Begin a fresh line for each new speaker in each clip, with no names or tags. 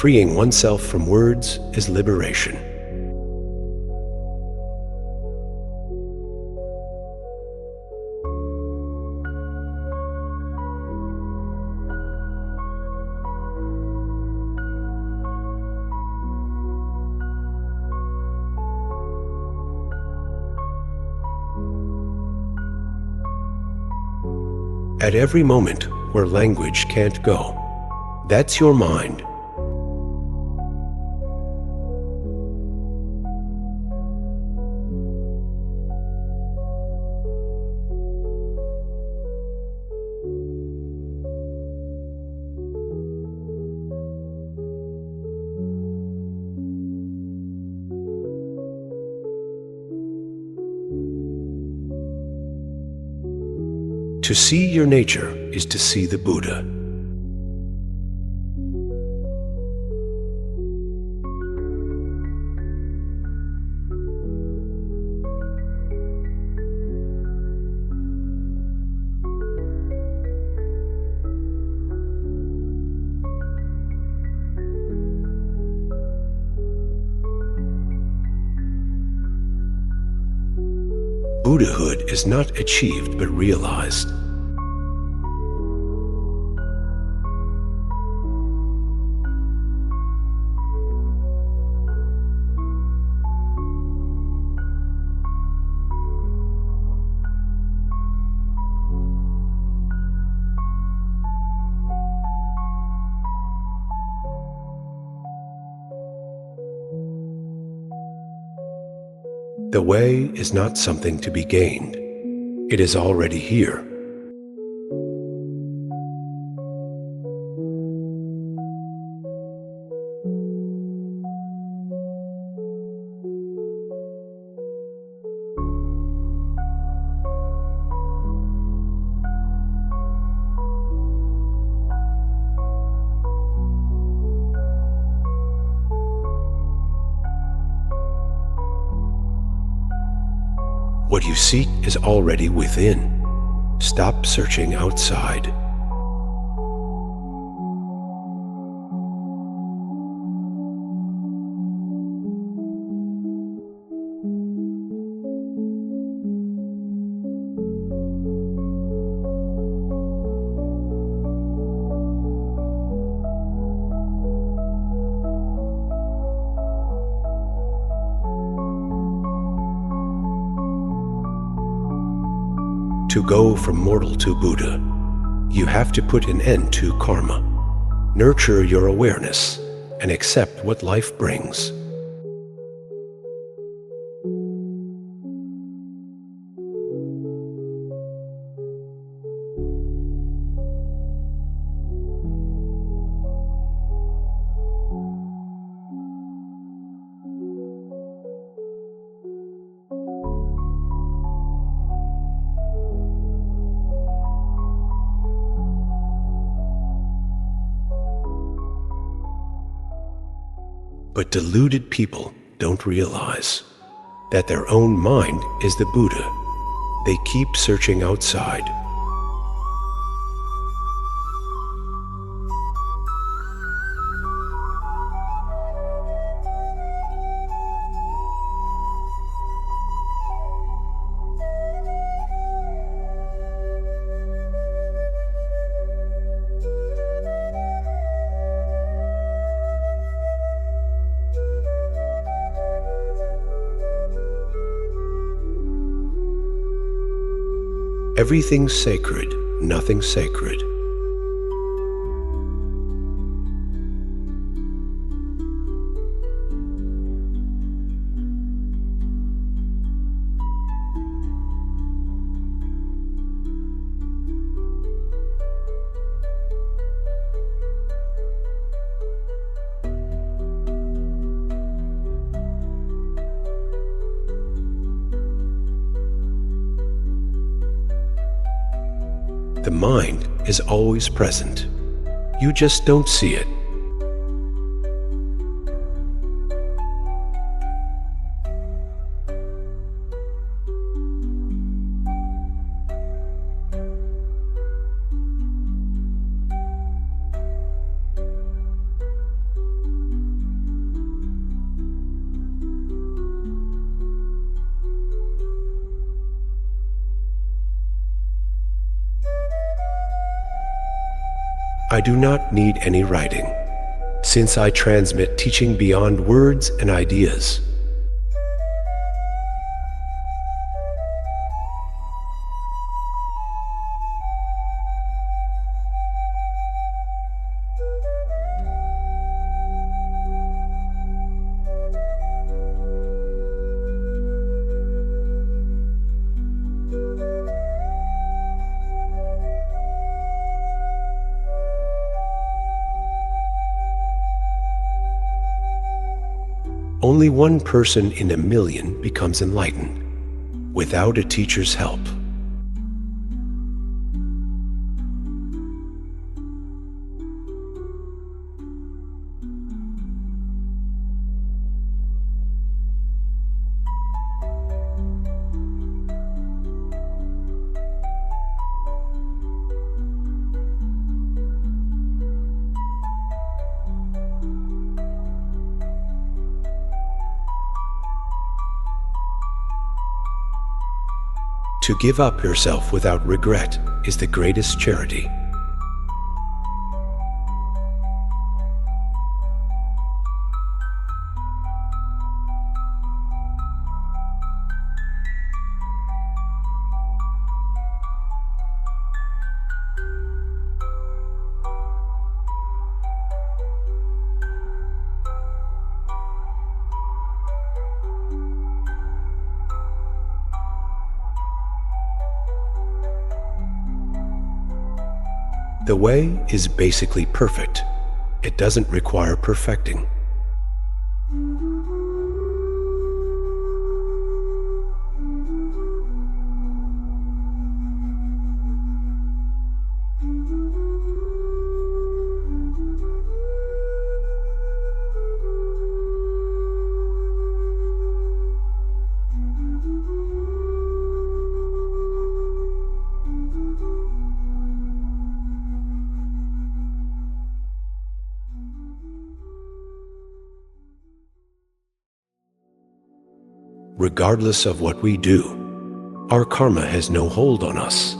freeing oneself from words is liberation. At every moment where language can't go, that's your mind. To see your nature is to see the Buddha. Buddhahood is not achieved but realized. The way is not something to be gained. It is already here. What you seek is already within. Stop searching outside. To go from mortal to Buddha, you have to put an end to karma, nurture your awareness, and accept what life brings. But deluded people don't realize that their own mind is the Buddha. They keep searching outside. Everything's sacred, nothing sacred. The mind is always present. You just don't see it. I do not need any writing, since I transmit teaching beyond words and ideas. Only one person in a million becomes enlightened without a teacher's help. To give up yourself without regret is the greatest charity. The way is basically perfect. It doesn't require perfecting. Regardless of what we do, our karma has no hold on us.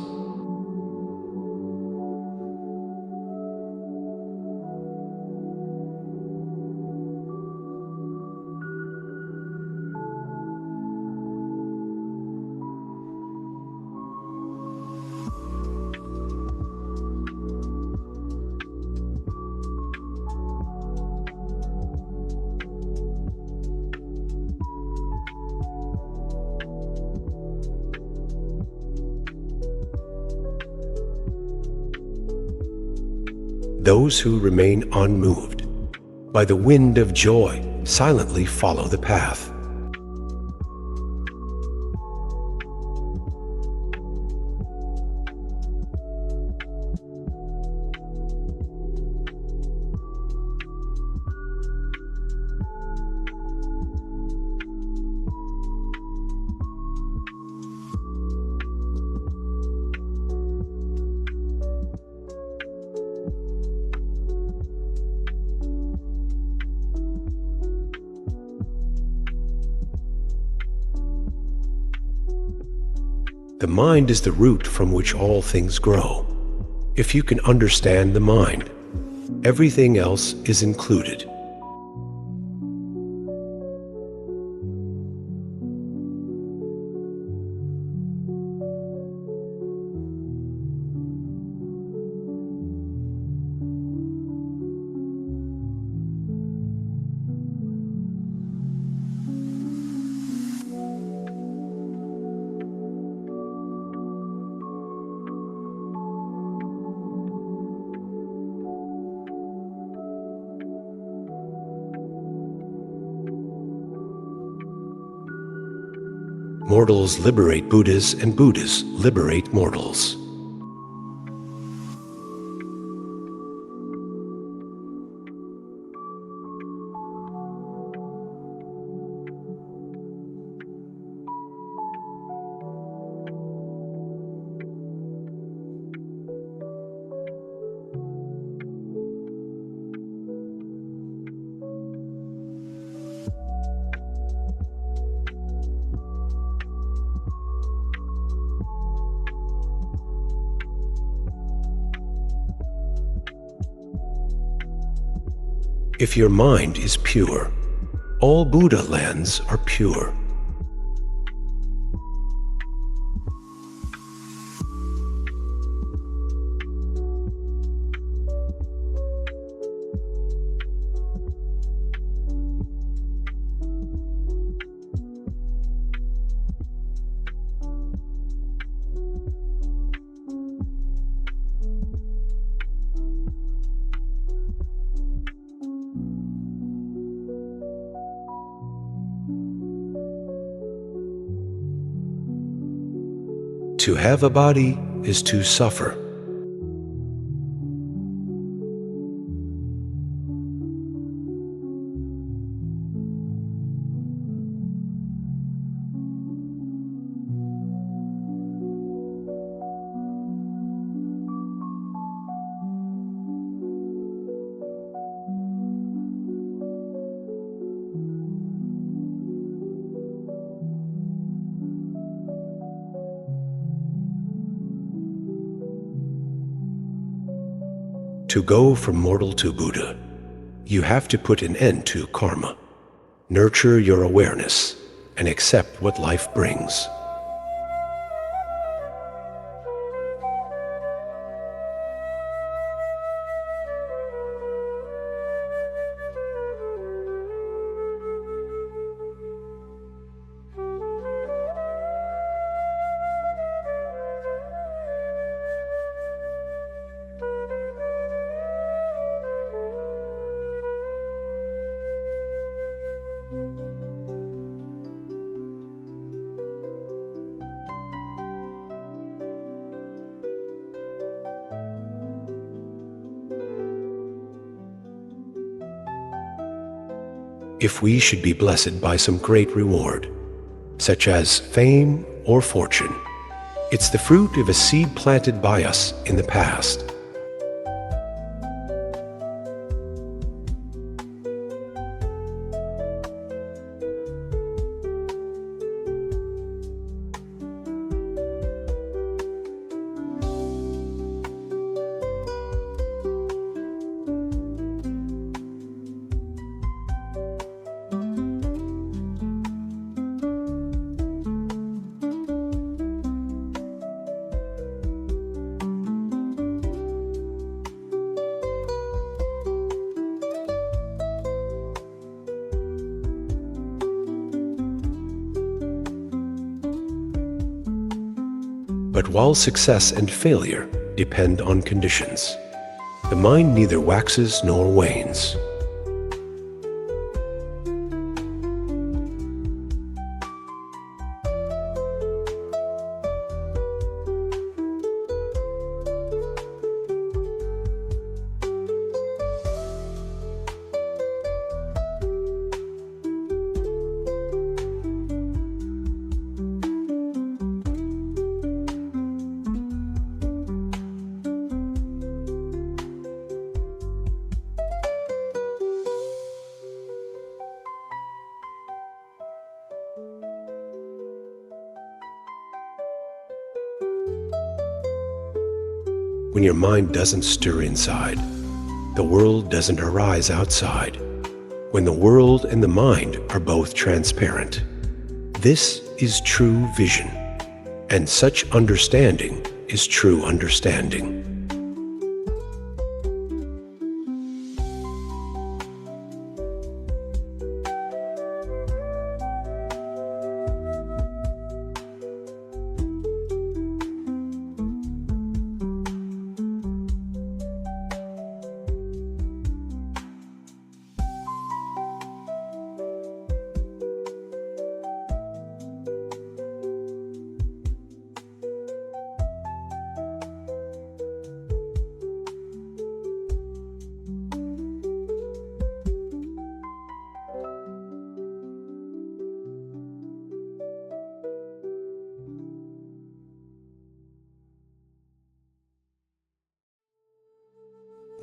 Those who remain unmoved by the wind of joy silently follow the path. The mind is the root from which all things grow. If you can understand the mind, everything else is included. Mortals liberate Buddhas, and Buddhas liberate mortals. If your mind is pure, all Buddha lands are pure. To have a body is to suffer. To go from mortal to Buddha, you have to put an end to karma, nurture your awareness, and accept what life brings. If we should be blessed by some great reward, such as fame or fortune, it's the fruit of a seed planted by us in the past. But while success and failure depend on conditions, the mind neither waxes nor wanes. When your mind doesn't stir inside, the world doesn't arise outside. When the world and the mind are both transparent, this is true vision, and such understanding is true understanding.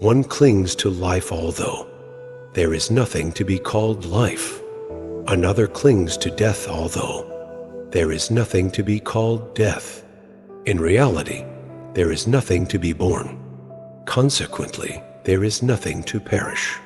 One clings to life although there is nothing to be called life. Another clings to death although there is nothing to be called death. In reality, there is nothing to be born. Consequently, there is nothing to perish.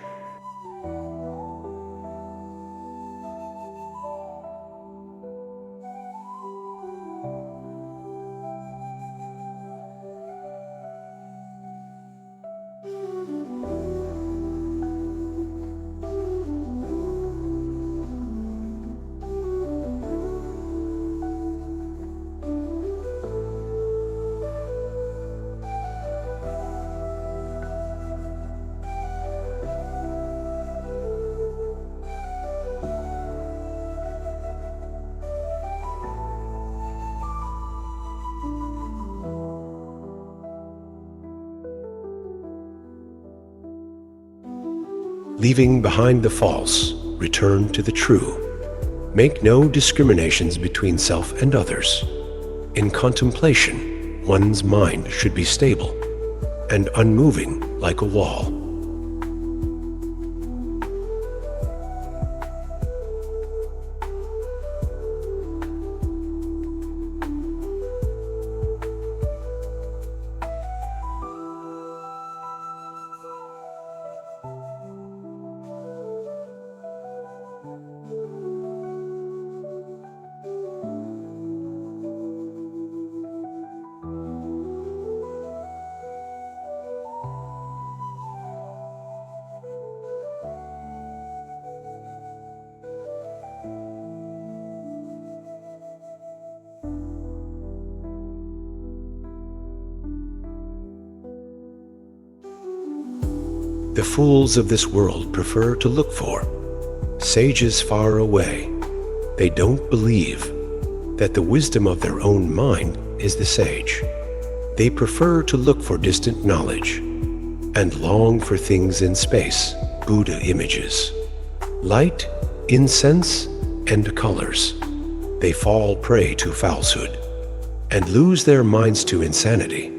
Leaving behind the false, return to the true. Make no discriminations between self and others. In contemplation, one's mind should be stable and unmoving like a wall. The fools of this world prefer to look for sages far away. They don't believe that the wisdom of their own mind is the sage. They prefer to look for distant knowledge and long for things in space, Buddha images, light, incense, and colors. They fall prey to falsehood and lose their minds to insanity.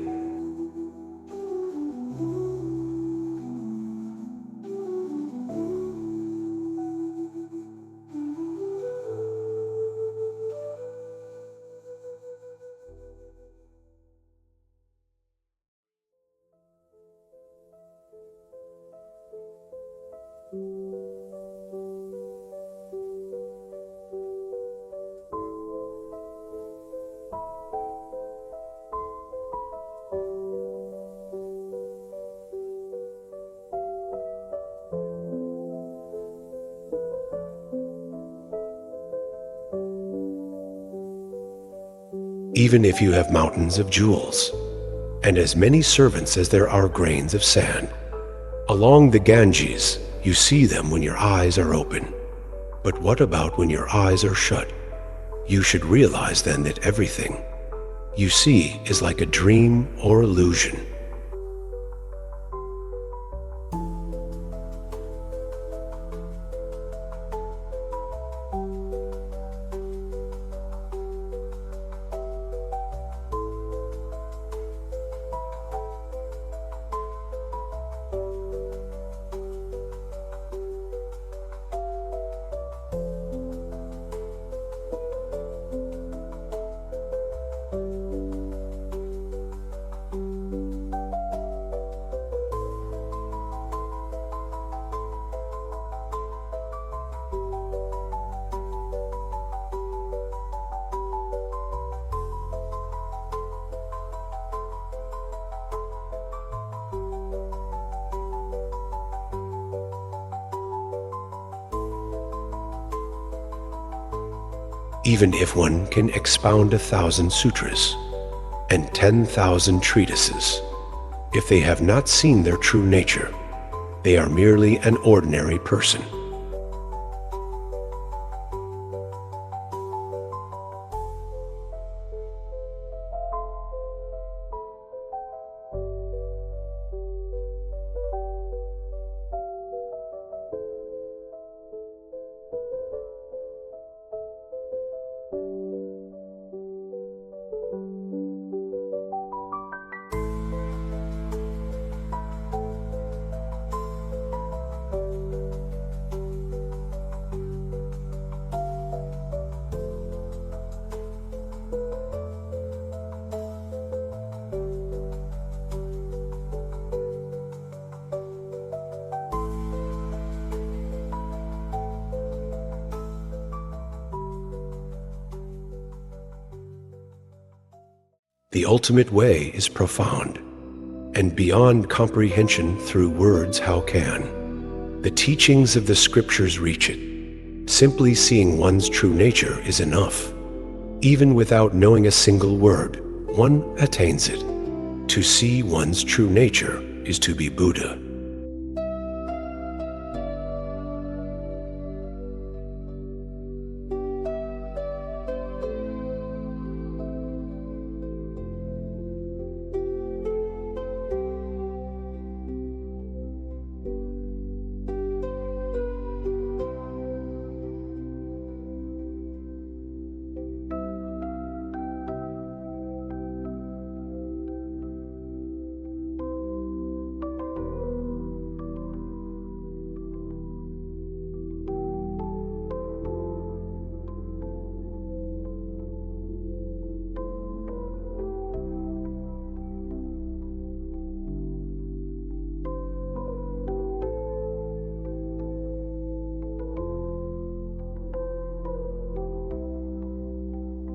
Even if you have mountains of jewels, and as many servants as there are grains of sand, along the Ganges you see them when your eyes are open. But what about when your eyes are shut? You should realize then that everything you see is like a dream or illusion. Even if one can expound 1,000 sutras and 10,000 treatises, if they have not seen their true nature, they are merely an ordinary person. The ultimate way is profound, and beyond comprehension through words how can. The teachings of the scriptures reach it. Simply seeing one's true nature is enough. Even without knowing a single word, one attains it. To see one's true nature is to be Buddha.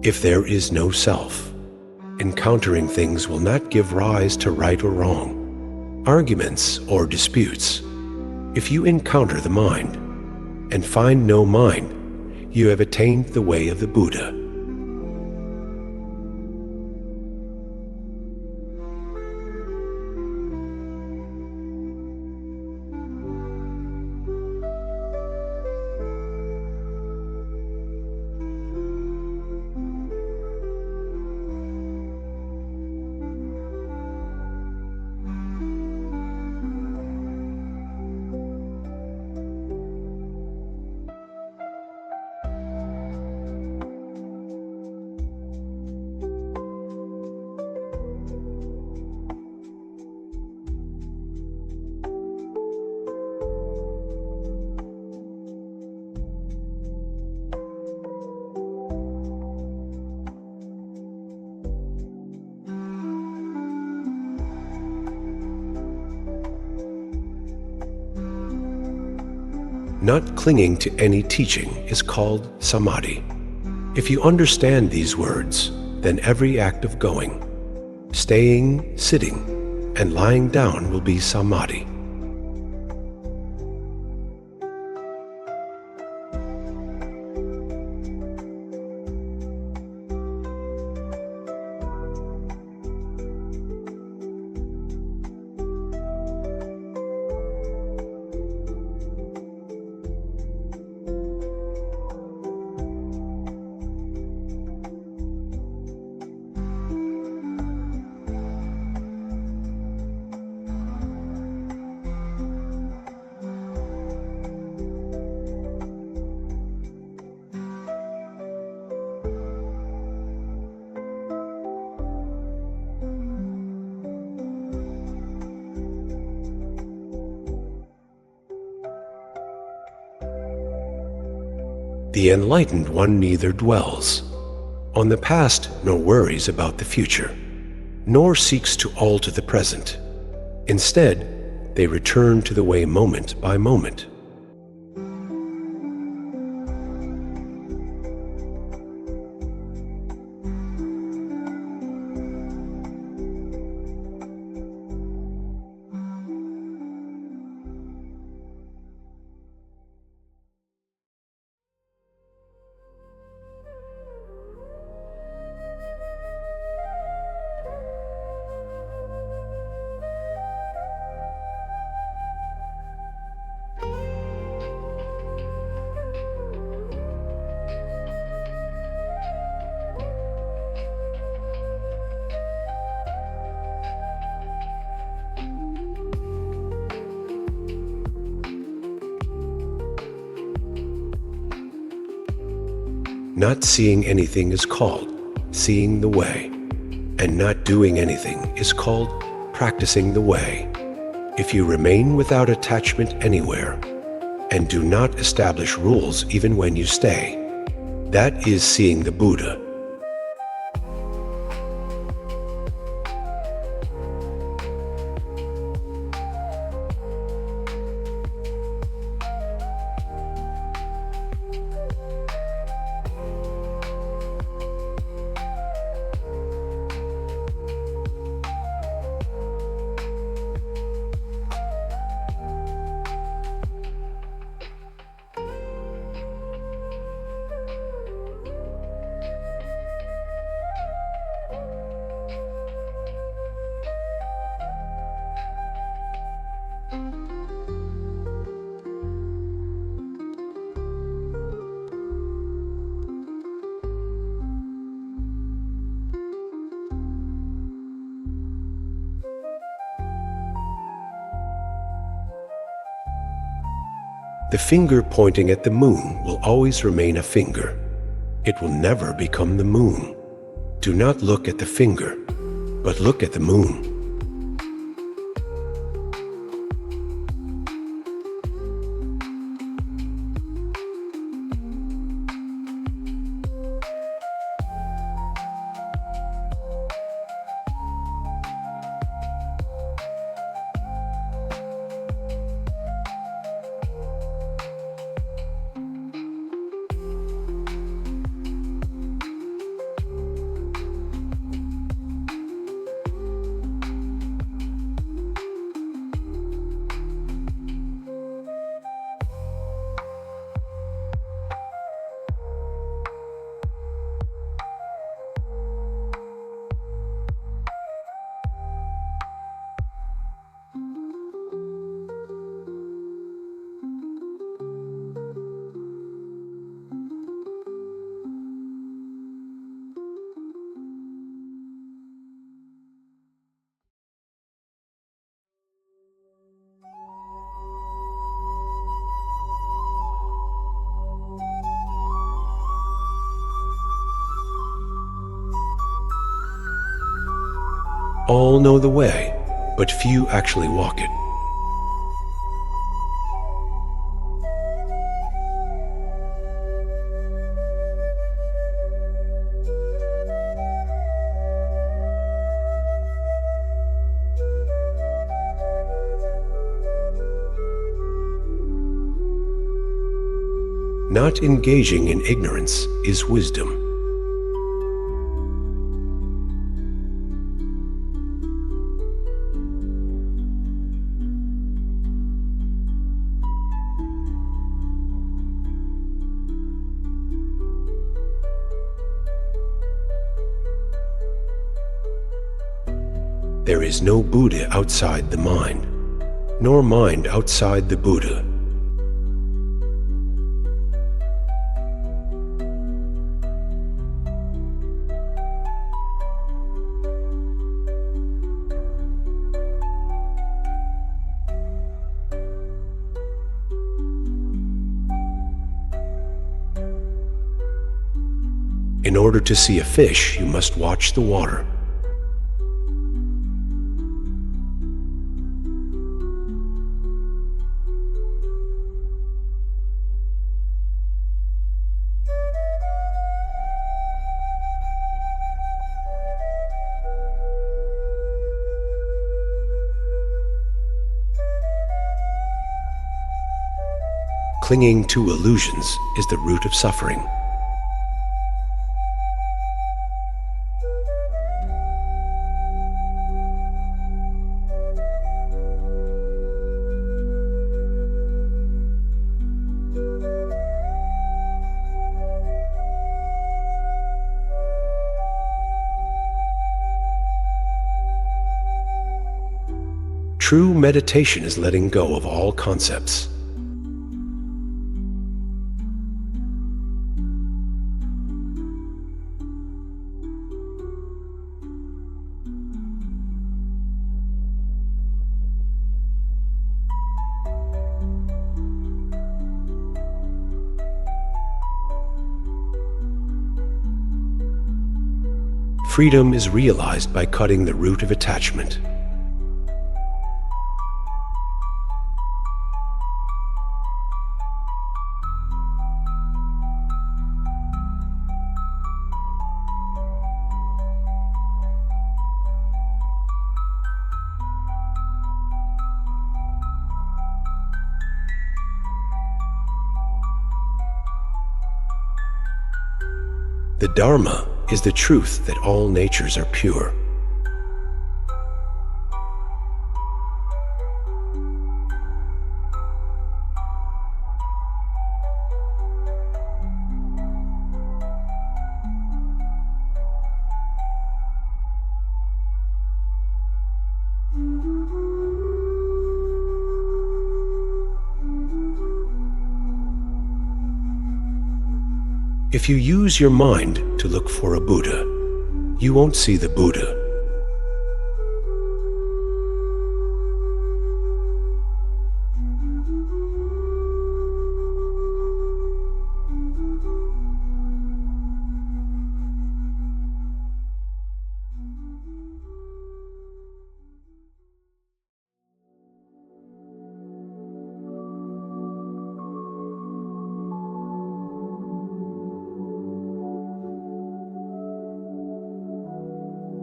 If there is no self, encountering things will not give rise to right or wrong, arguments or disputes. If you encounter the mind and find no mind, you have attained the way of the Buddha. Not clinging to any teaching is called samadhi. If you understand these words, then every act of going, staying, sitting, and lying down will be samadhi. The enlightened one neither dwells on the past nor worries about the future, nor seeks to alter the present. Instead, they return to the way moment by moment. Not seeing anything is called seeing the way, and not doing anything is called practicing the way. If you remain without attachment anywhere, and do not establish rules even when you stay, that is seeing the Buddha. The finger pointing at the moon will always remain a finger. It will never become the moon. Do not look at the finger, but look at the moon. All know the way, but few actually walk it. Not engaging in ignorance is wisdom. There is no Buddha outside the mind, nor mind outside the Buddha. In order to see a fish, you must watch the water. Clinging to illusions is the root of suffering. True meditation is letting go of all concepts. Freedom is realized by cutting the root of attachment. The Dharma is the truth that all natures are pure. If you use your mind to look for a Buddha, you won't see the Buddha.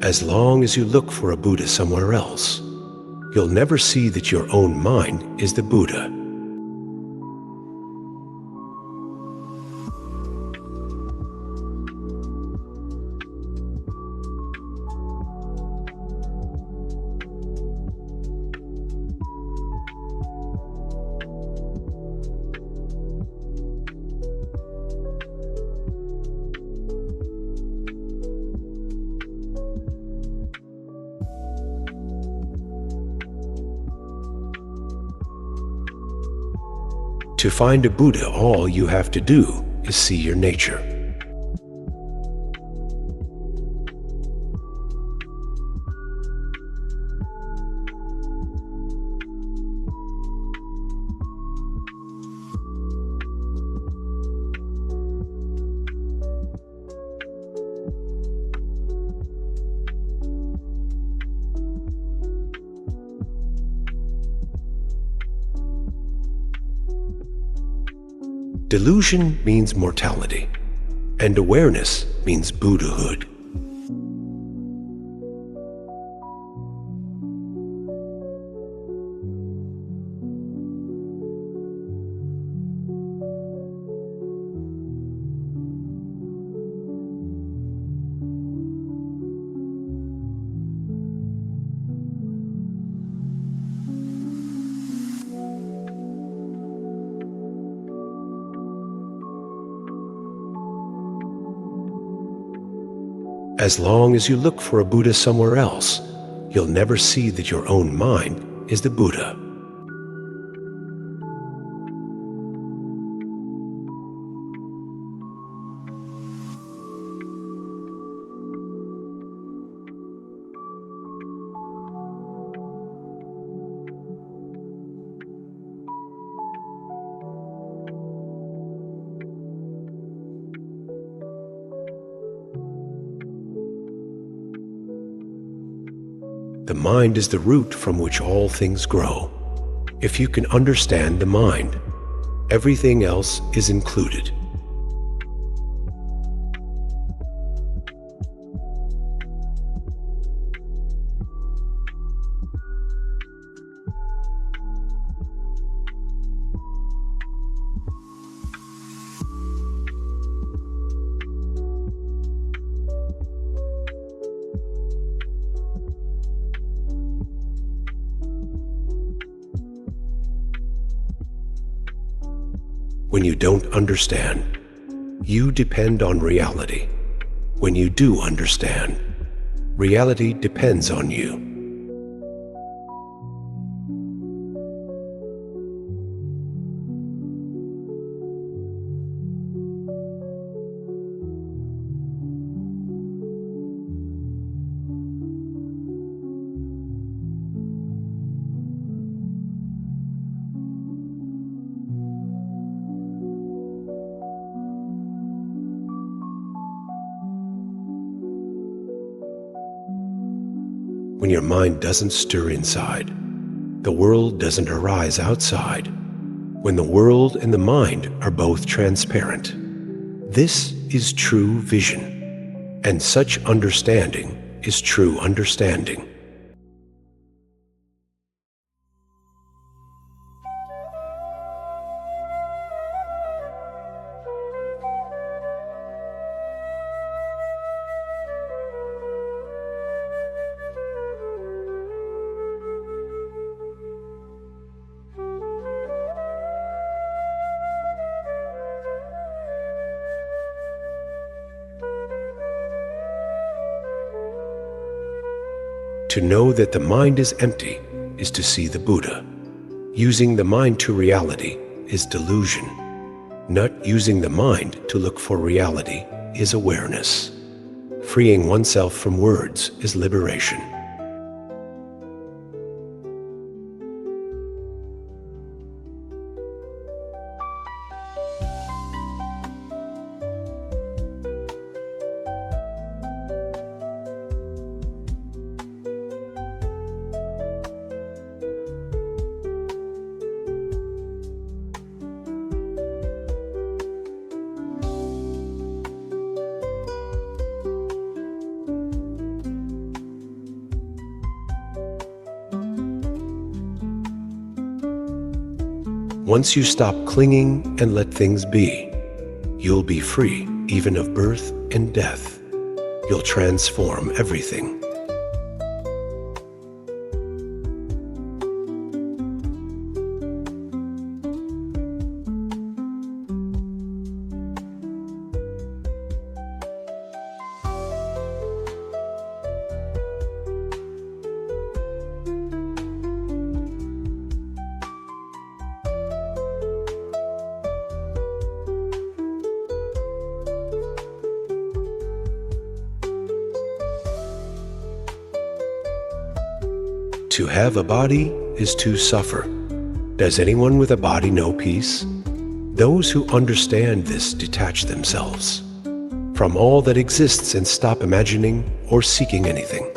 As long as you look for a Buddha somewhere else, you'll never see that your own mind is the Buddha. To find a Buddha, all you have to do is see your nature. Delusion means mortality, and awareness means Buddhahood. As long as you look for a Buddha somewhere else, you'll never see that your own mind is the Buddha. The mind is the root from which all things grow. If you can understand the mind, everything else is included. When you don't understand, you depend on reality. When you do understand, reality depends on you. When your mind doesn't stir inside, the world doesn't arise outside. When the world and the mind are both transparent, this is true vision, and such understanding is true understanding. To know that the mind is empty is to see the Buddha. Using the mind to reality is delusion. Not using the mind to look for reality is awareness. Freeing oneself from words is liberation. Once you stop clinging and let things be, you'll be free even of birth and death. You'll transform everything. To have a body is to suffer. Does anyone with a body know peace? Those who understand this detach themselves from all that exists and stop imagining or seeking anything.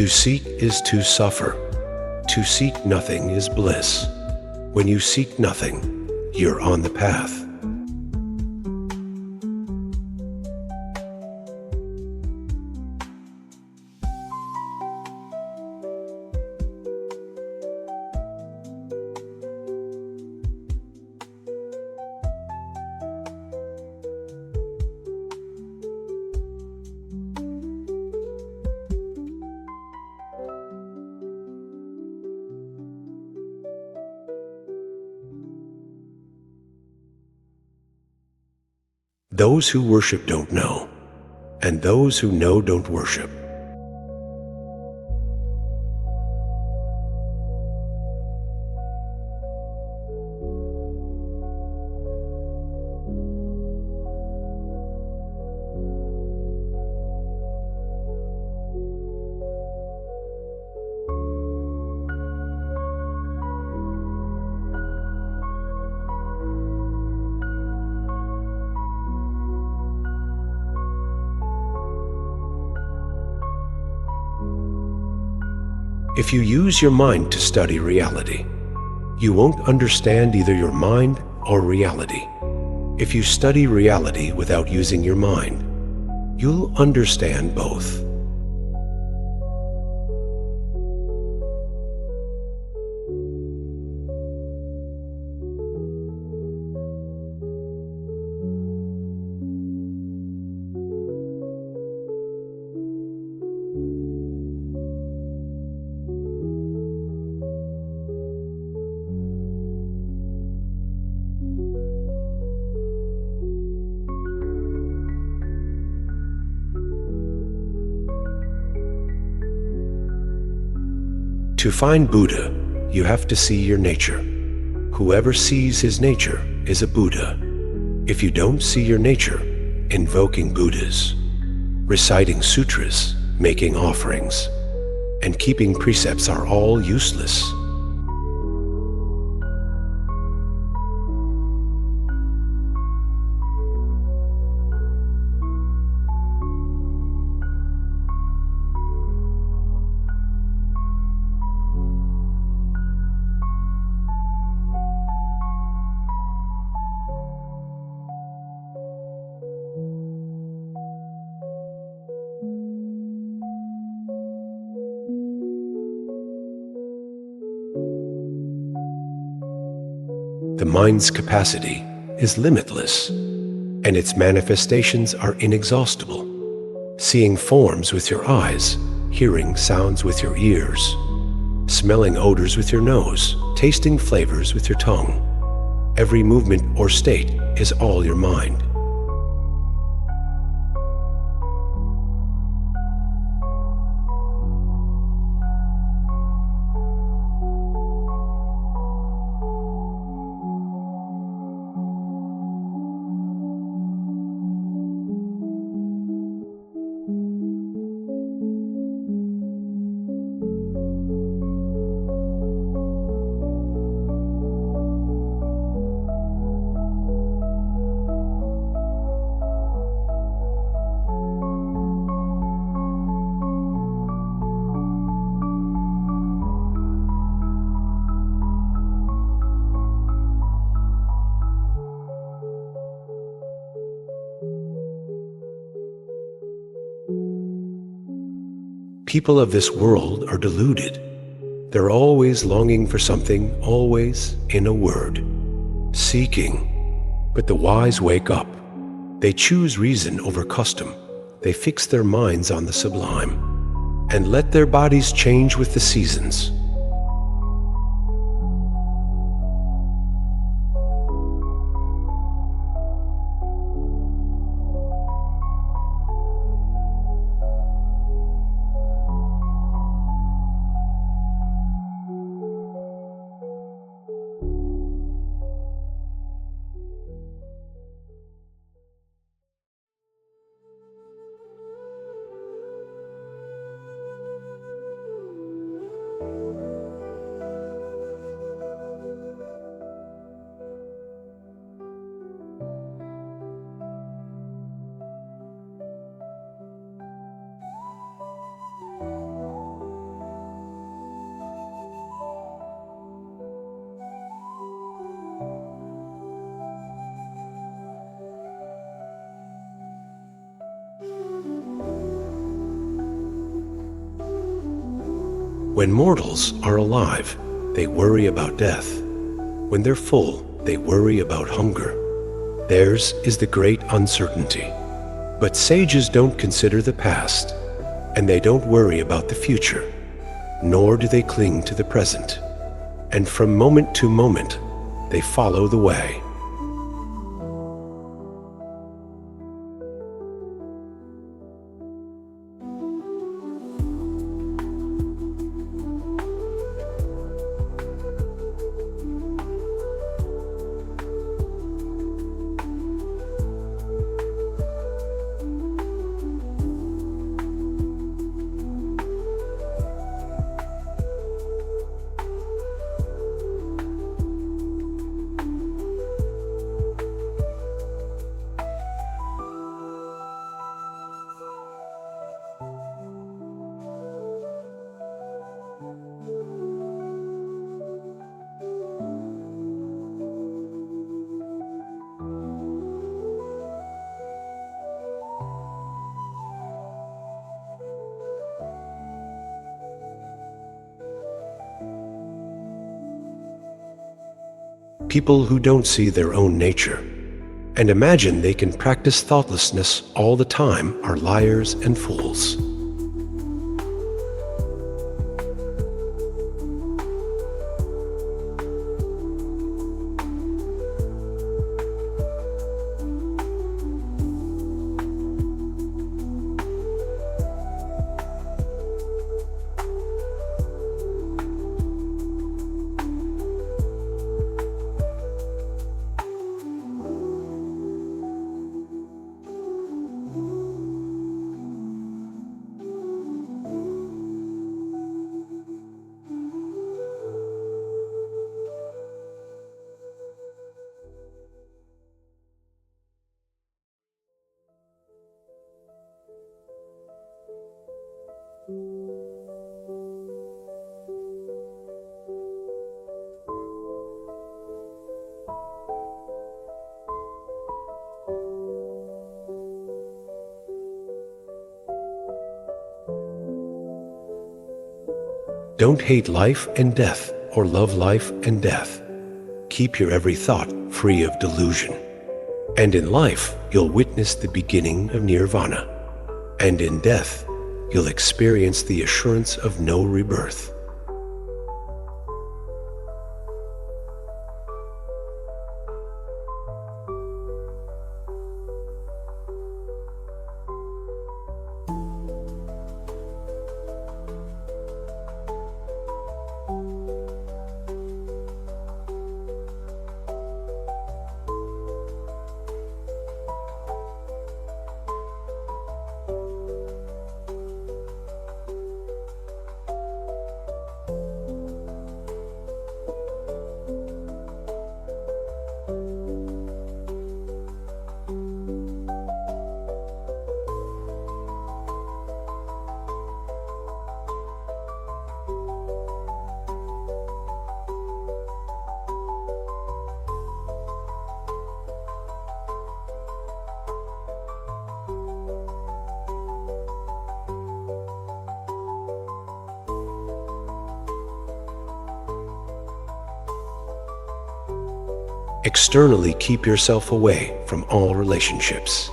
To seek is to suffer. To seek nothing is bliss. When you seek nothing, you're on the path. Those who worship don't know, and those who know don't worship. If you use your mind to study reality, you won't understand either your mind or reality. If you study reality without using your mind, you'll understand both. To find Buddha, you have to see your nature. Whoever sees his nature is a Buddha. If you don't see your nature, invoking Buddhas, reciting sutras, making offerings, and keeping precepts are all useless. The mind's capacity is limitless, and its manifestations are inexhaustible. Seeing forms with your eyes, hearing sounds with your ears, smelling odors with your nose, tasting flavors with your tongue. Every movement or state is all your mind. People of this world are deluded. They're always longing for something, always in a word, seeking. But the wise wake up. They choose reason over custom. They fix their minds on the sublime, and let their bodies change with the seasons. When mortals are alive, they worry about death. When they're full, they worry about hunger. Theirs is the great uncertainty. But sages don't consider the past, and they don't worry about the future, nor do they cling to the present. And from moment to moment, they follow the way. People who don't see their own nature and imagine they can practice thoughtlessness all the time are liars and fools. Don't hate life and death, or love life and death. Keep your every thought free of delusion. And in life, you'll witness the beginning of nirvana. And in death, you'll experience the assurance of no rebirth. Externally keep yourself away from all relationships,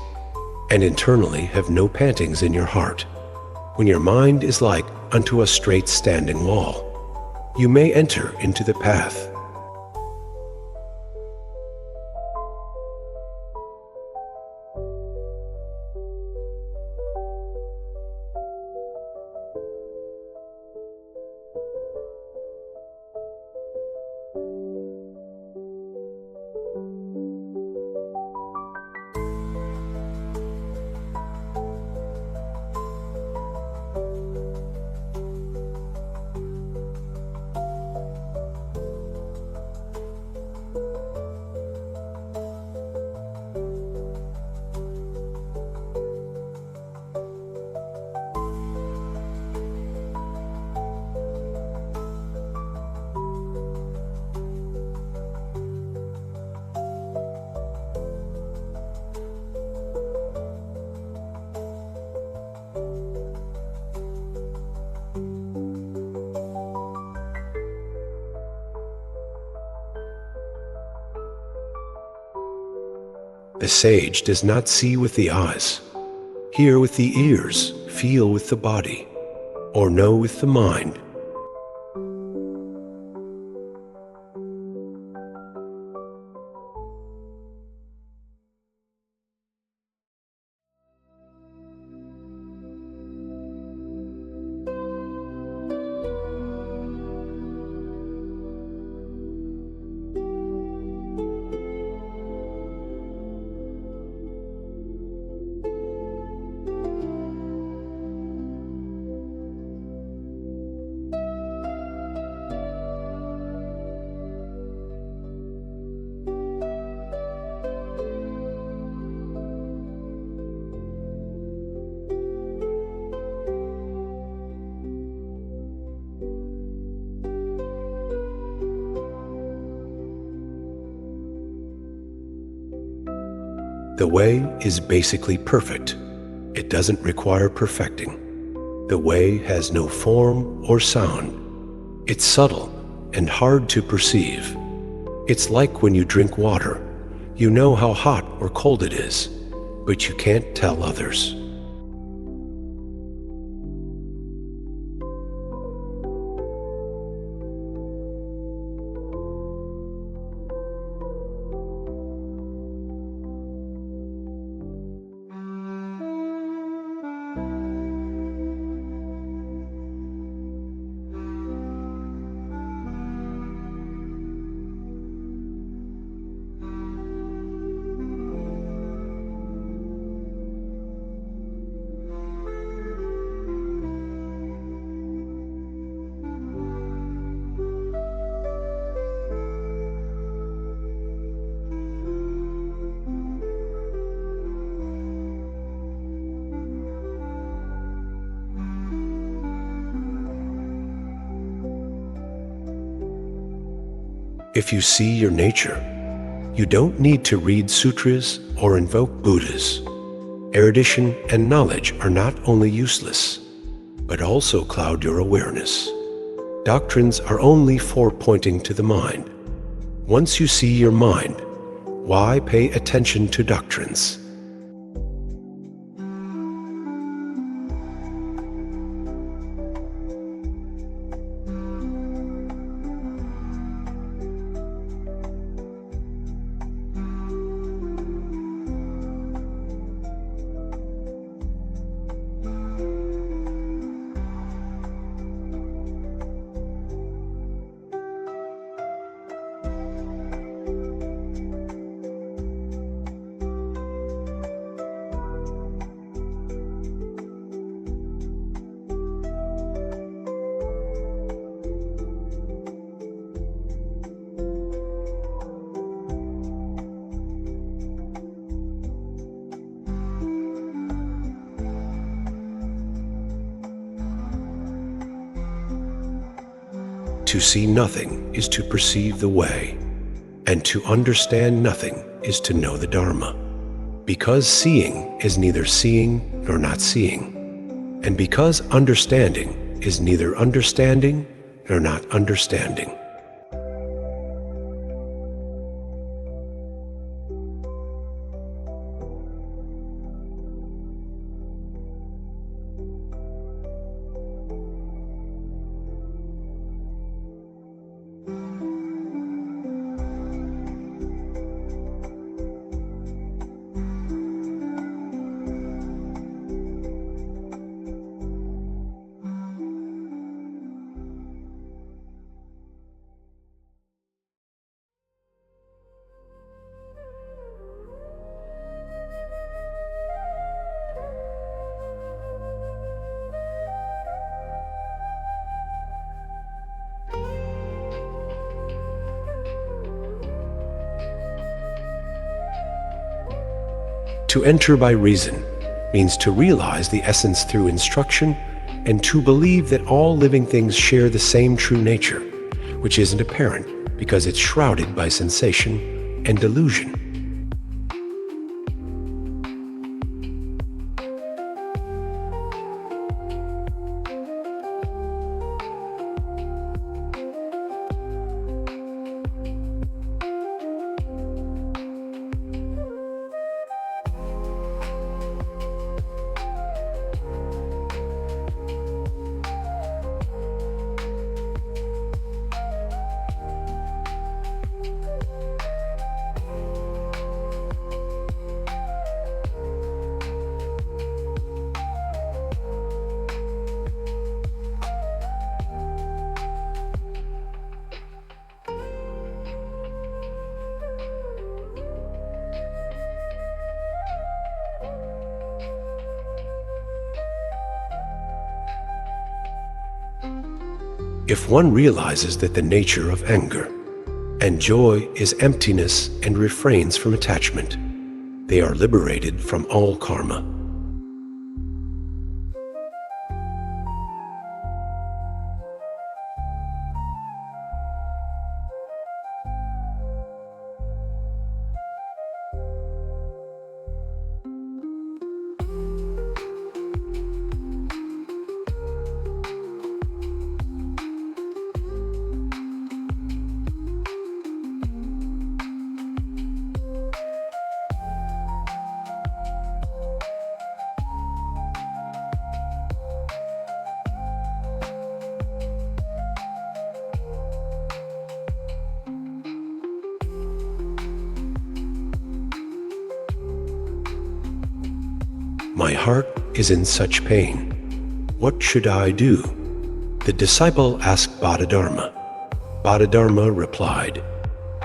and internally have no pantings in your heart. When your mind is like unto a straight standing wall, you may enter into the path. The sage does not see with the eyes, hear with the ears, feel with the body, or know with the mind. The way is basically perfect. It doesn't require perfecting. The way has no form or sound. It's subtle and hard to perceive. It's like when you drink water. You know how hot or cold it is, but you can't tell others. If you see your nature, you don't need to read sutras or invoke Buddhas. Erudition and knowledge are not only useless, but also cloud your awareness. Doctrines are only for pointing to the mind. Once you see your mind, why pay attention to doctrines? To see nothing is to perceive the way, and to understand nothing is to know the Dharma. Because seeing is neither seeing nor not seeing, and because understanding is neither understanding nor not understanding. To enter by reason means to realize the essence through instruction and to believe that all living things share the same true nature, which isn't apparent because it's shrouded by sensation and delusion. If one realizes that the nature of anger and joy is emptiness and refrains from attachment, they are liberated from all karma. My heart is in such pain. What should I do? The disciple asked Bodhidharma. Bodhidharma replied,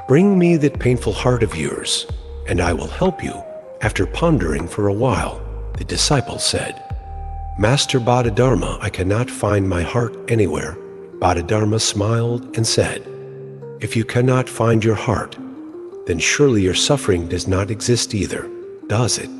"Bring me that painful heart of yours, and I will help you." After pondering for a while, the disciple said, "Master Bodhidharma, I cannot find my heart anywhere." Bodhidharma smiled and said, "If you cannot find your heart, then surely your suffering does not exist either, does it?"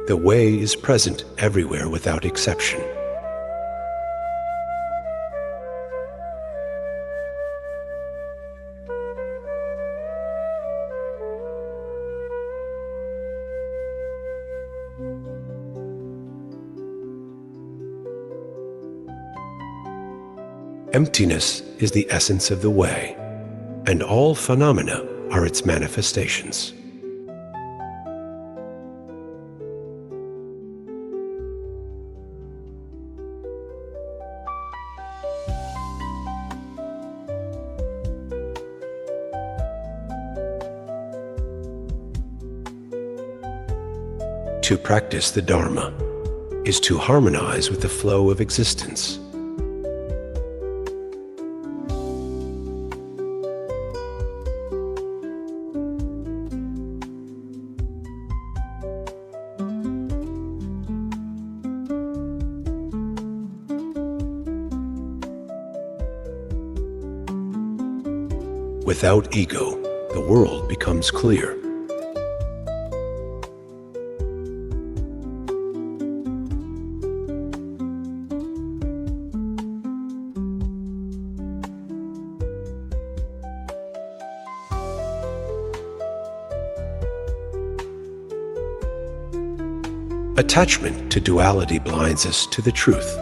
The way is present everywhere without exception. Emptiness is the essence of the way, and all phenomena are its manifestations. To practice the Dharma is to harmonize with the flow of existence. Without ego, the world becomes clear. Attachment to duality blinds us to the truth.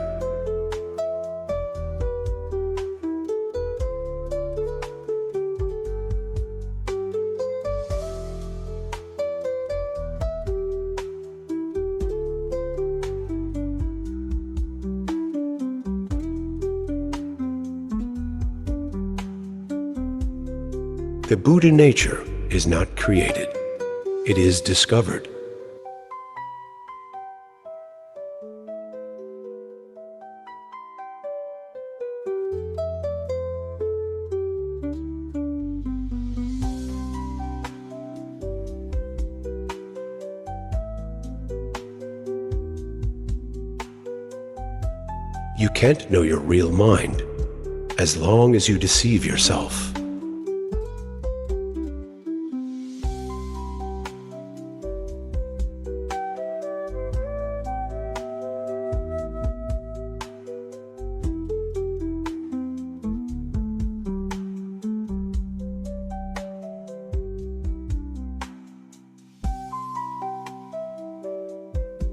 The Buddha nature is not created, it is discovered. You can't know your real mind as long as you deceive yourself.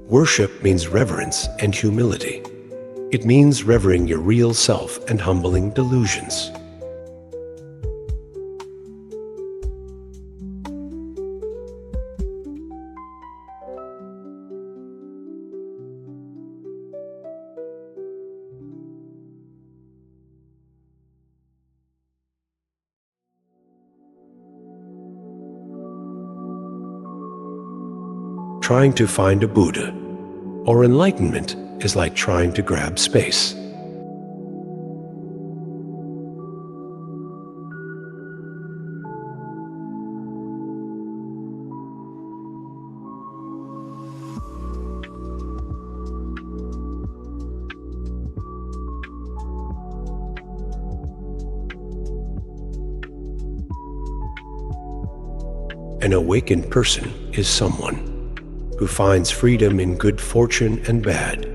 Worship means reverence and humility. It means revering your real self and humbling delusions. Trying to find a Buddha or enlightenment is like trying to grab space. An awakened person is someone who finds freedom in good fortune and bad.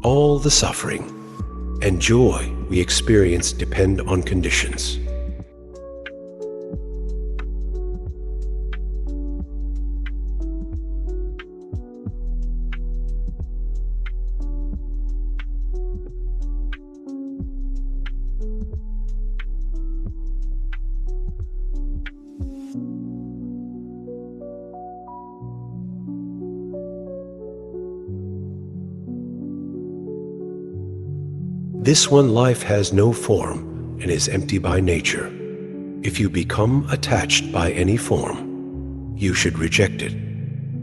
All the suffering and joy we experience depend on conditions. This one life has no form and is empty by nature. If you become attached by any form, you should reject it.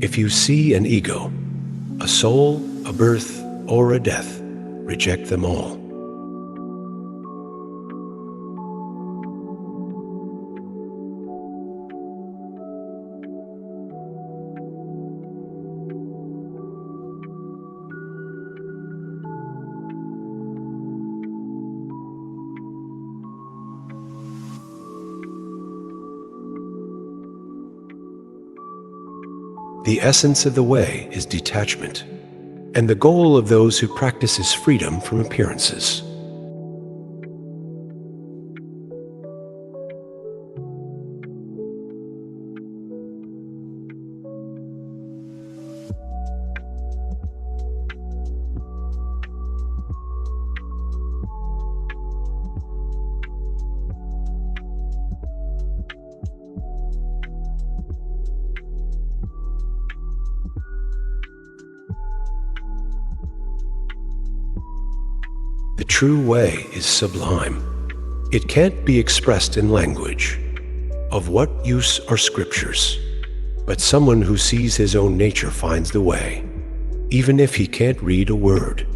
If you see an ego, a soul, a birth, or a death, reject them all. The essence of the way is detachment, and the goal of those who practice is freedom from appearances. The true way is sublime. It can't be expressed in language. Of what use are scriptures? But someone who sees his own nature finds the way, even if he can't read a word.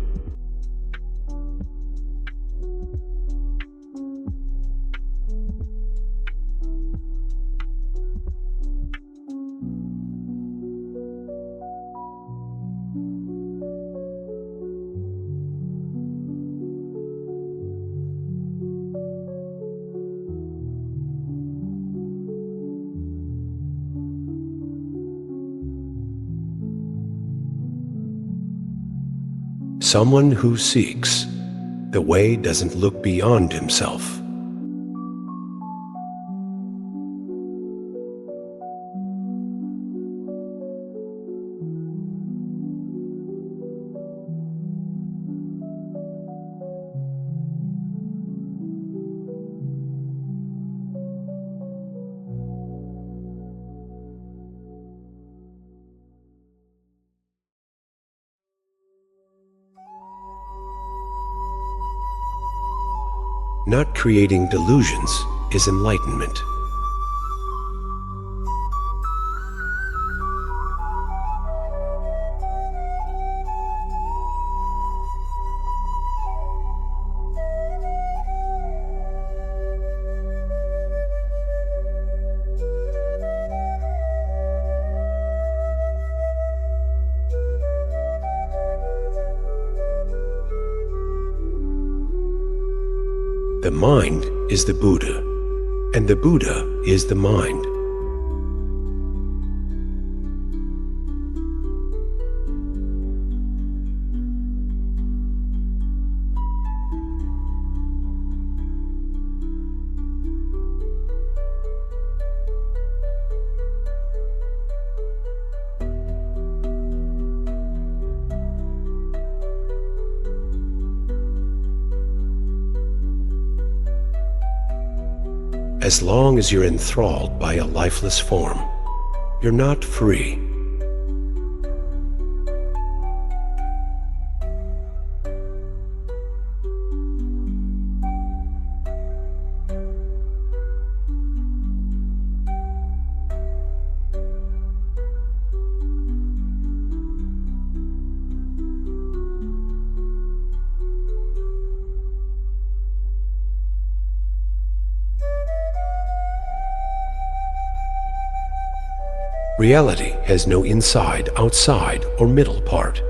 Someone who seeks the way doesn't look beyond himself. Not creating delusions is enlightenment. The mind is the Buddha, and the Buddha is the mind. As long as you're enthralled by a lifeless form, you're not free. Reality has no inside, outside, or middle part.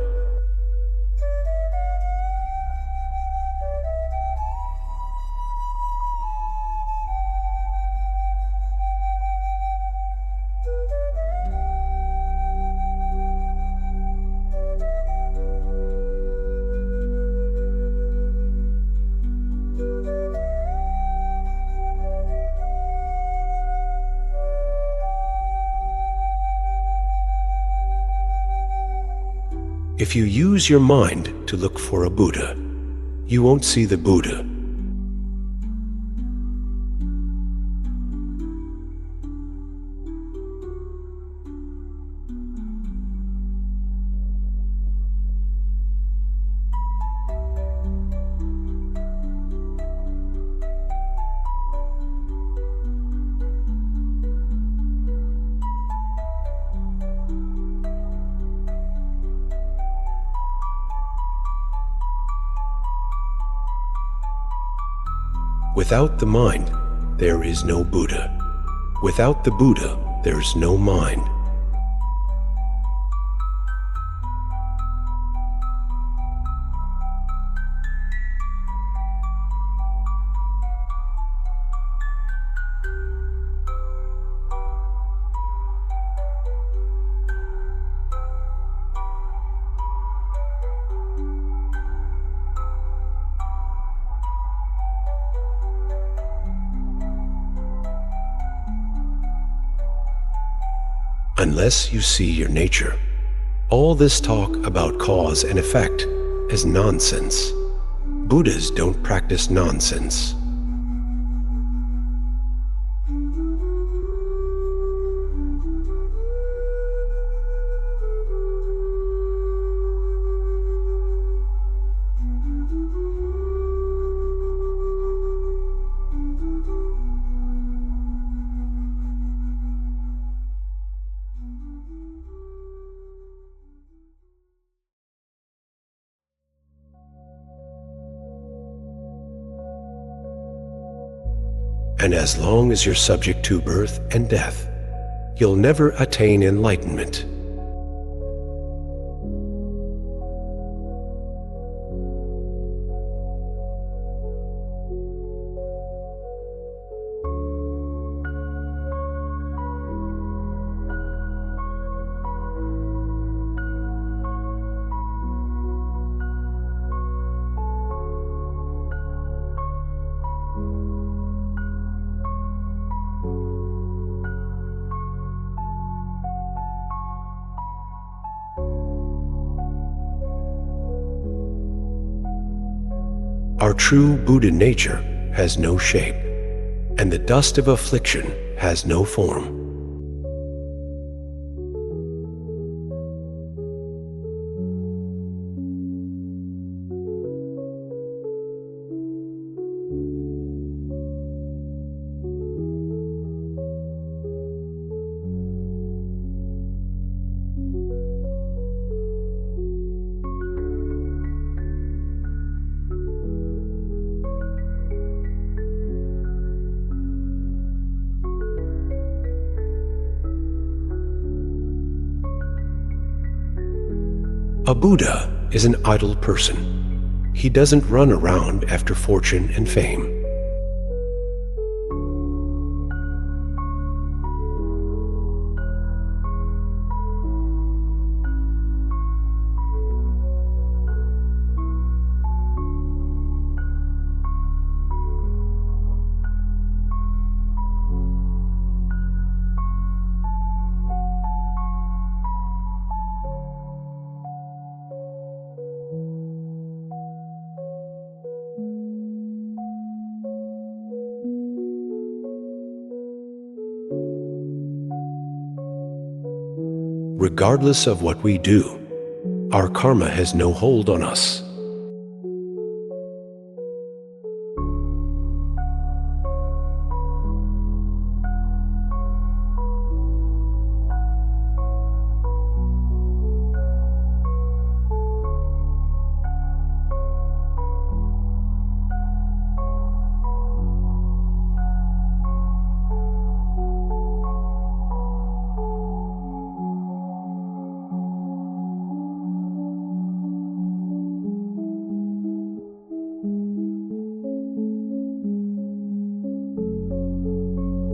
If you use your mind to look for a Buddha, you won't see the Buddha. Without the mind, there is no Buddha. Without the Buddha, there's no mind. Unless you see your nature, all this talk about cause and effect is nonsense. Buddhas don't practice nonsense. And as long as you're subject to birth and death, you'll never attain enlightenment. Our true Buddha nature has no shape, and the dust of affliction has no form. A Buddha is an idle person. He doesn't run around after fortune and fame. Regardless of what we do, our karma has no hold on us.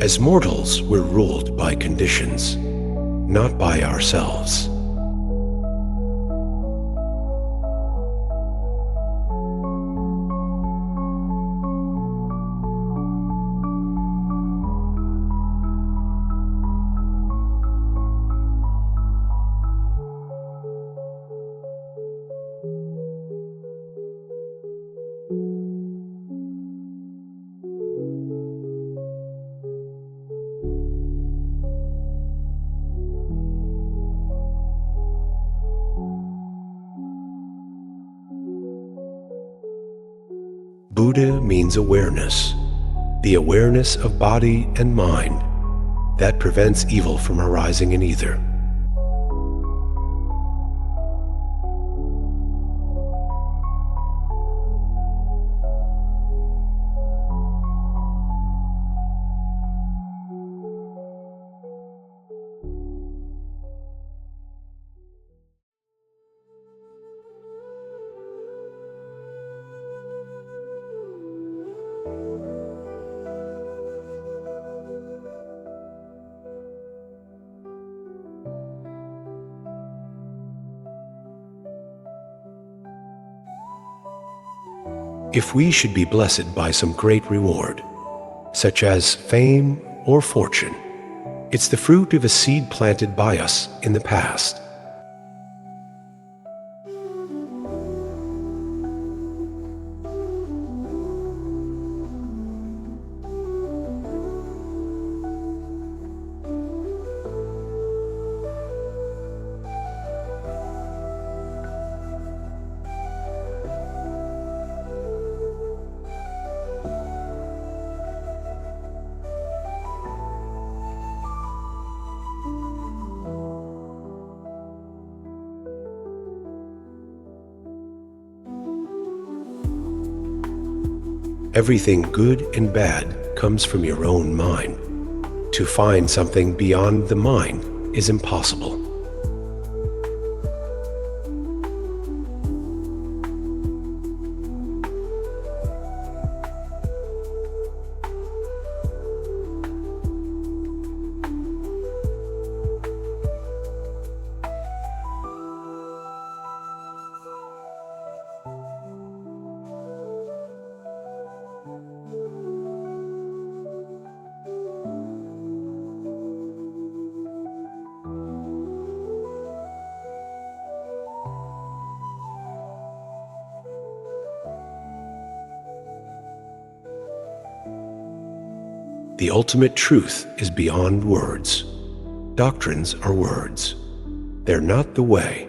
As mortals, we're ruled by conditions, not by ourselves. Buddha means awareness, the awareness of body and mind that prevents evil from arising in either. If we should be blessed by some great reward, such as fame or fortune, it's the fruit of a seed planted by us in the past. Everything good and bad comes from your own mind. To find something beyond the mind is impossible. The ultimate truth is beyond words. Doctrines are words. They're not the way.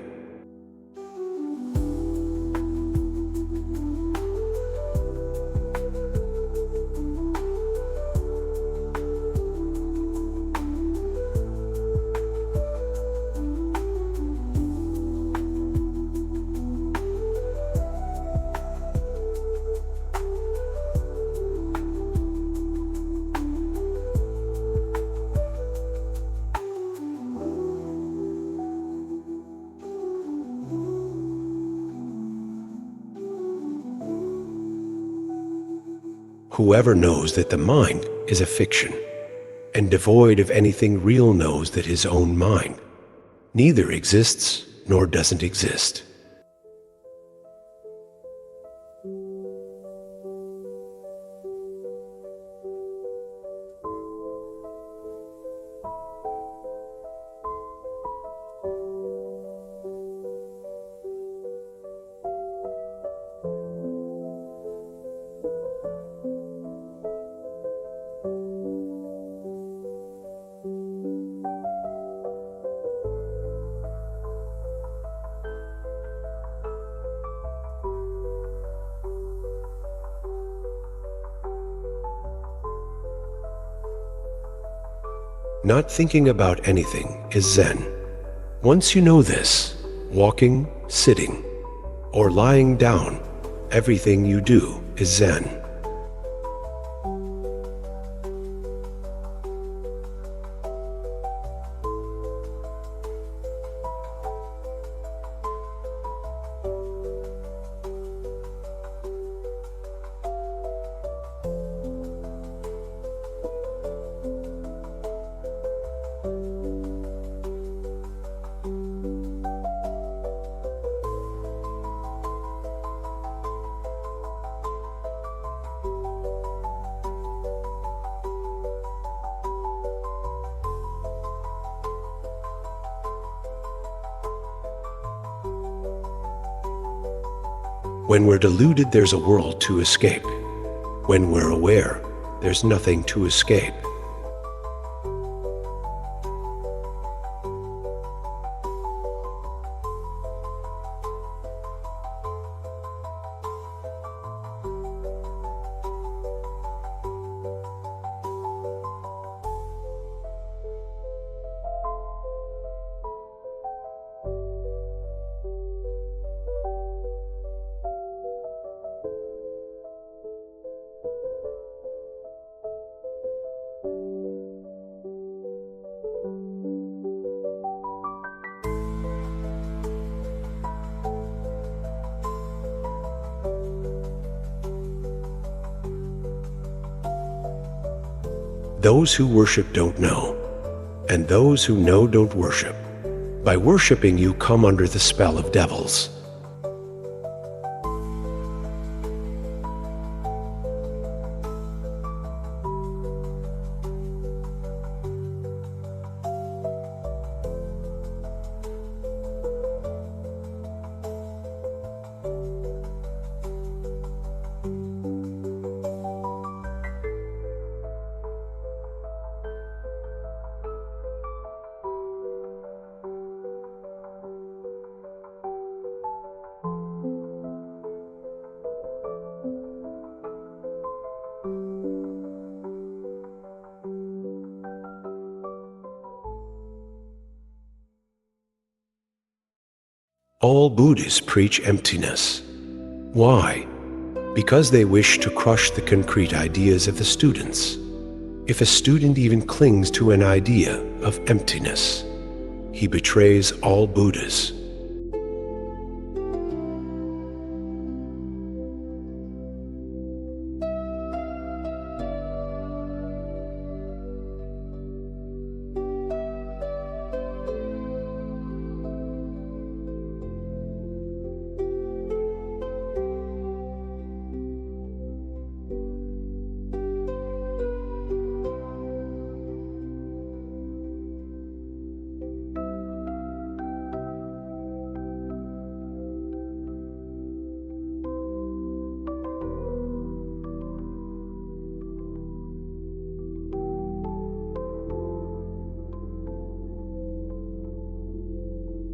Whoever knows that the mind is a fiction, and devoid of anything real knows that his own mind neither exists nor doesn't exist. Not thinking about anything is Zen. Once you know this, walking, sitting, or lying down, everything you do is Zen. When we're deluded, there's a world to escape. When we're aware, there's nothing to escape. Those who worship don't know, and those who know don't worship. By worshiping, you come under the spell of devils. All Buddhists preach emptiness. Why? Because they wish to crush the concrete ideas of the students. If a student even clings to an idea of emptiness, he betrays all Buddhas.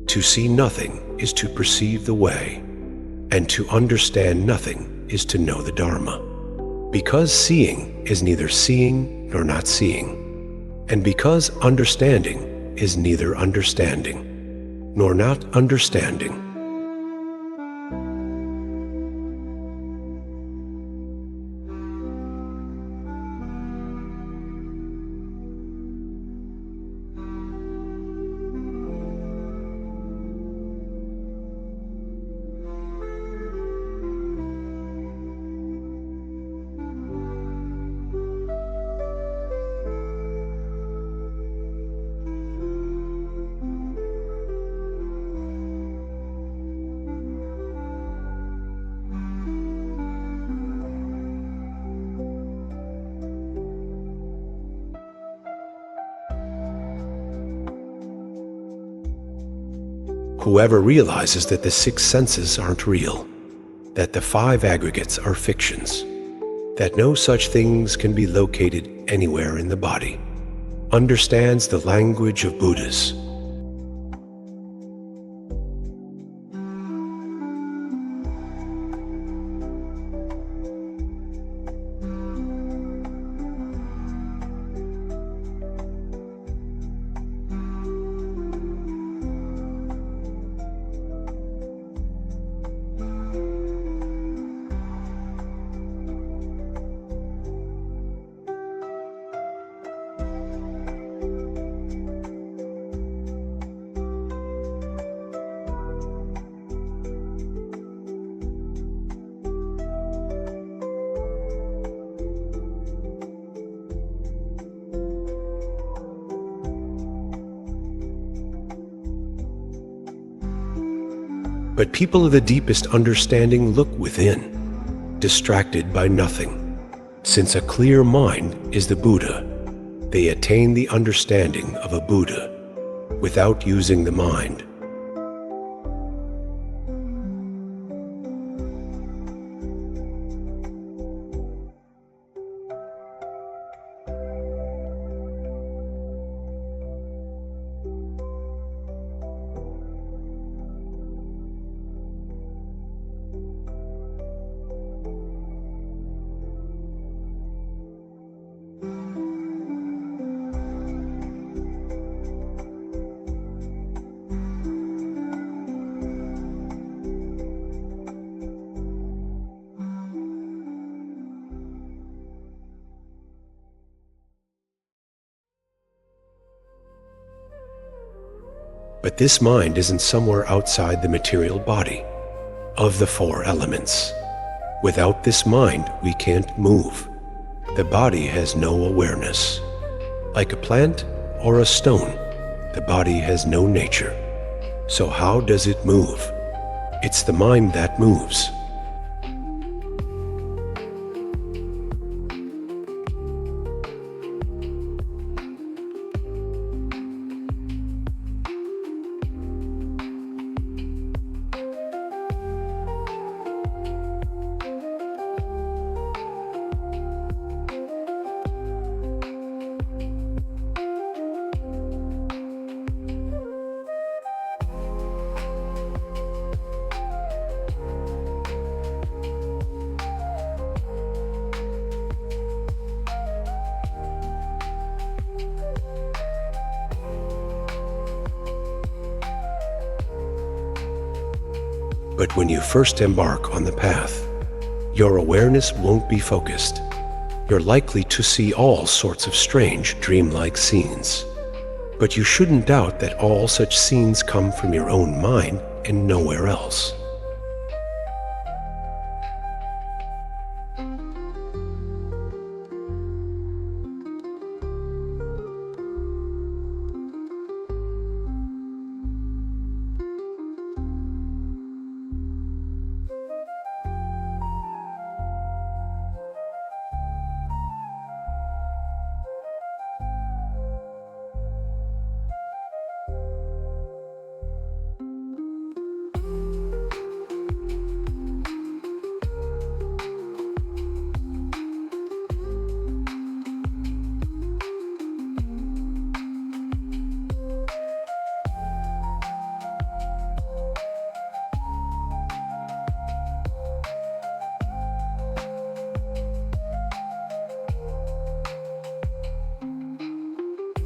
To see nothing is to perceive the way, and to understand nothing is to know the Dharma. Because seeing is neither seeing nor not seeing, and because understanding is neither understanding nor not understanding. Whoever realizes that the six senses aren't real, that the five aggregates are fictions, that no such things can be located anywhere in the body, understands the language of Buddhas. But people of the deepest understanding look within, distracted by nothing. Since a clear mind is the Buddha, they attain the understanding of a Buddha without using the mind. But this mind isn't somewhere outside the material body of the four elements. Without this mind, we can't move. The body has no awareness. Like a plant or a stone, the body has no nature. So how does it move? It's the mind that moves. But when you first embark on the path, your awareness won't be focused. You're likely to see all sorts of strange, dreamlike scenes. But you shouldn't doubt that all such scenes come from your own mind and nowhere else.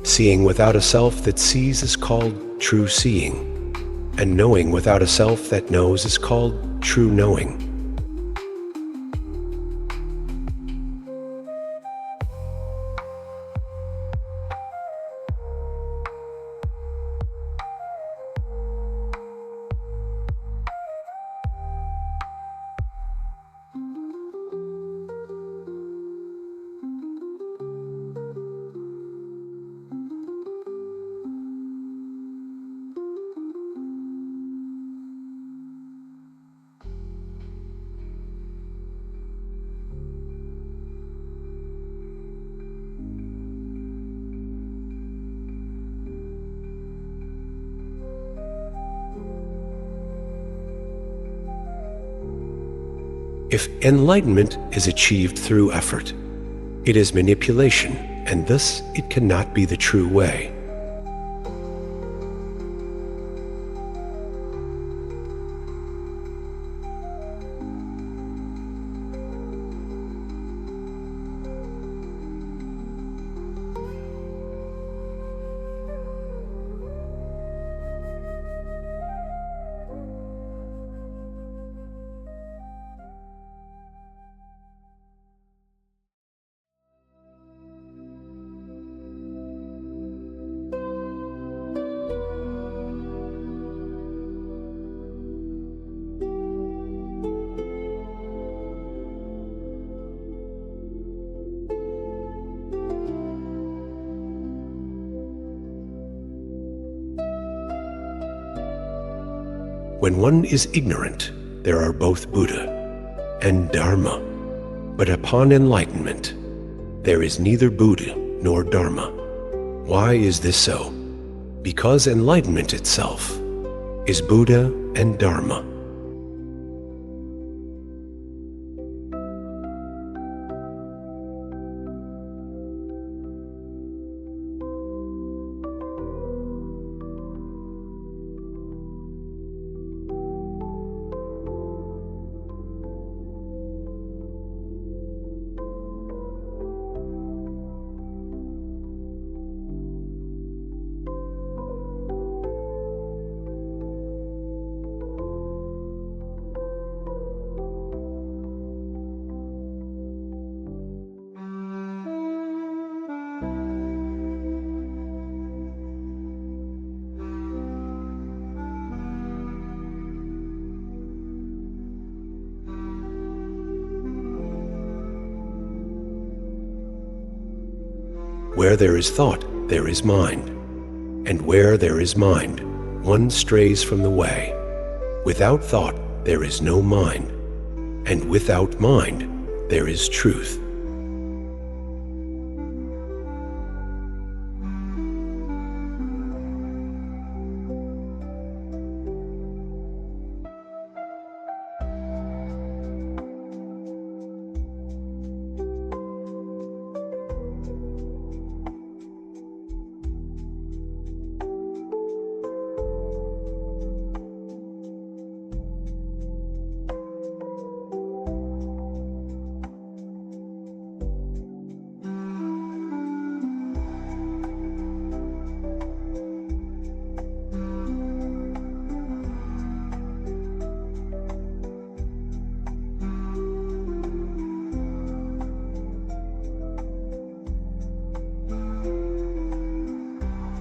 Seeing without a self that sees is called true seeing, and knowing without a self that knows is called true knowing. If enlightenment is achieved through effort, it is manipulation, and thus it cannot be the true way. When one is ignorant, there are both Buddha and Dharma. But upon enlightenment, there is neither Buddha nor Dharma. Why is this so? Because enlightenment itself is Buddha and Dharma. Where there is thought, there is mind. And where there is mind, one strays from the way. Without thought, there is no mind. And without mind, there is truth.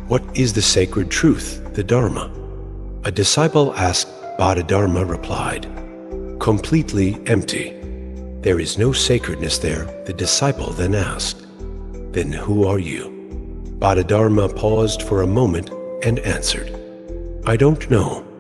What is the sacred truth, the Dharma? A disciple asked, Bodhidharma replied, completely empty. There is no sacredness there, the disciple then asked. Then who are you? Bodhidharma paused for a moment and answered, I don't know.